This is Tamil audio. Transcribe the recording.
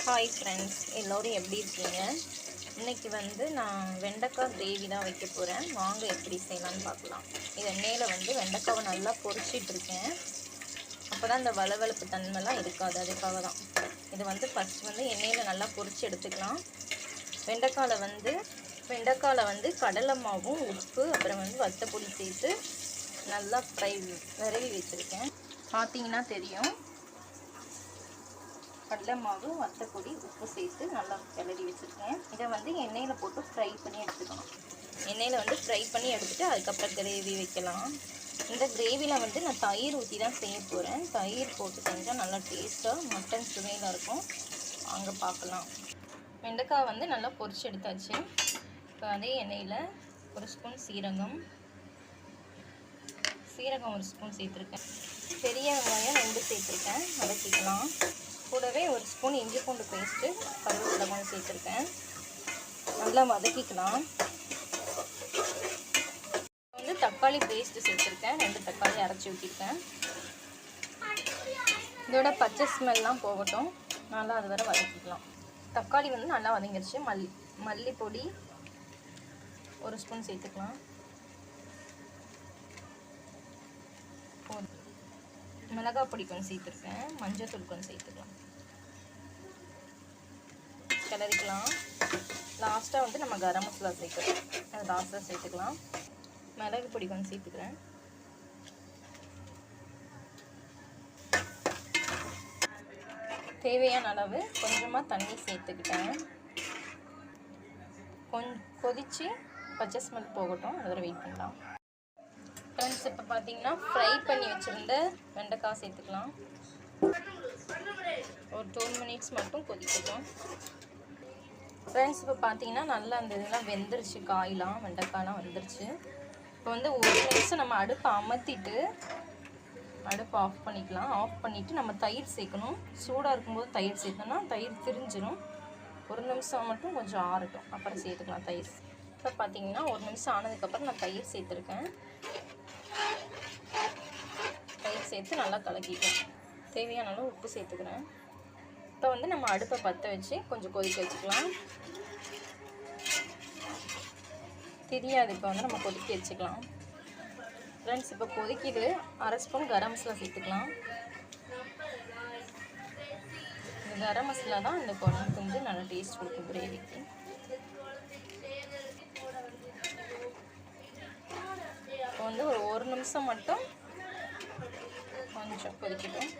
ஹாய் ஃப்ரெண்ட்ஸ், எல்லோரும் எப்படி இருக்கீங்க? இன்றைக்கி நான் வெண்டைக்காய் கிரேவி தான் வைக்க போகிறேன். வாங்க எப்படி செய்யலான்னு பார்க்கலாம். இது எண்ணெயில் வெண்டைக்காவை நல்லா பொரிச்சிட்ருக்கேன். அப்போ தான் இந்த வளவளப்பு தன்மைலாம் இருக்காது, அதுக்காக தான். இது ஃபஸ்ட்டு எண்ணெயில் நல்லா பொரிச்சு எடுத்துக்கலாம். வெண்டைக்காயில் கடலை மாவும் உப்பு அப்புறம் வத்தப்பொடி சேர்த்து நல்லா விரவி வச்சுருக்கேன். பார்த்தீங்கன்னா தெரியும். கடலை மாவு, வத்தப்பொடி, உப்பு சேர்த்து நல்லா கிளறி வச்சுருக்கேன். இதை எண்ணெயில் போட்டு ஃப்ரை பண்ணி எடுத்துக்கணும். எண்ணெயில் ஃப்ரை பண்ணி எடுத்துகிட்டு அதுக்கப்புறம் கிரேவி வைக்கலாம். இந்த கிரேவியில் நான் தயிர் ஊற்றி தான் செய்ய போகிறேன். தயிர் போட்டு செஞ்சால் நல்லா டேஸ்ட்டாக மட்டன் சுவையில் இருக்கும். அங்கே பார்க்கலாம். வெண்டைக்காய் நல்லா பொரிச்சு எடுத்தாச்சு. இப்போ அதே எண்ணெயில் ஒரு ஸ்பூன் சீரகம் ஒரு ஸ்பூன் சேர்த்துருக்கேன். பெரிய வெங்காயம் 2 சேர்த்துருக்கேன், வதக்கிக்கலாம். கூடவே ஒரு ஸ்பூன் இஞ்சி பூண்டு பேஸ்ட்டு, கருவேப்பிலை கொஞ்சம் சேர்த்துருக்கேன். நல்லா வதக்கிக்கலாம். தக்காளி பேஸ்ட்டு சேர்த்துருக்கேன். 2 தக்காளி அரைச்சி ஊற்றிருக்கேன். இதோட பச்சை ஸ்மெல்லாம் போகட்டும், நல்லா அது வரை வதக்கிக்கலாம். தக்காளி நல்லா வதங்கிடுச்சு. மல்லிப்பொடி ஒரு ஸ்பூன் சேர்த்துக்கலாம். மிளகாய் பொடி கொஞ்சம் சேர்த்துருக்கேன். மஞ்சள் தூள் கொஞ்சம் சேர்த்துக்கலாம். கிளறிக்கலாம். லாஸ்ட்டாக நம்ம கரம் மசாலா சேர்க்கலாம். அது லாஸ்ட்டாக சேர்த்துக்கலாம். மிளகு பொடி கொஞ்சம் சேர்த்துக்கிறேன். தேவையான அளவு கொஞ்சமாக தண்ணி சேர்த்துக்கிட்டேன். கொதித்து பச்சை ஸ்மெல் போகட்டும், அதை வெயிட் பண்ணலாம். ஃப்ரெண்ட்ஸ், இப்போ பார்த்தீங்கன்னா ஃப்ரை பண்ணி வச்சுருந்த வெண்டைக்காய் சேர்த்துக்கலாம். ஒரு 2 மினிட்ஸ் மட்டும் கொதிக்கட்டும். ஃப்ரெண்ட்ஸ், இப்போ பார்த்தீங்கன்னா நல்லா அந்த இதெல்லாம் வெந்துருச்சு. வெண்டைக்காயெலாம் வந்துருச்சு. இப்போ 1 நிமிஷம் நம்ம அடுப்பை அமர்த்திட்டு அடுப்பை ஆஃப் பண்ணிக்கலாம். ஆஃப் பண்ணிவிட்டு நம்ம தயிர் சேர்க்கணும். சூடாக இருக்கும்போது தயிர் சேர்த்தோன்னா தயிர் திரிஞ்சிடும். 1 நிமிஷம் மட்டும் கொஞ்சம் ஆறட்டும், அப்புறம் சேர்த்துக்கலாம் தயிர். இப்போ பார்த்தீங்கன்னா 1 நிமிஷம் ஆனதுக்கப்புறம் நான் தயிர் சேர்த்துருக்கேன். தயிர் சேர்த்து நல்லா கலக்கிக்கலாம். தேவையான அளவு உப்பு சேர்த்துக்கிறேன். இப்போ நம்ம அடுப்பை பற்ற வச்சு கொஞ்சம் கொதிக்க வச்சுக்கலாம். தெரியாது, இப்போ நம்ம கொதிக்க வச்சுக்கலாம். ஃப்ரெண்ட்ஸ், இப்போ கொதிக்கிது. 1/2 ஸ்பூன் கரம் மசாலா சேர்த்துக்கலாம். இந்த கரம் மசாலா தான் இந்த குழம்புக்கு நல்லா டேஸ்ட் கொடுக்கும் கிரேவிக்கு. இப்போ ஒரு 1 நிமிஷம் மட்டும் கொஞ்சம் கொதிக்கட்டும்.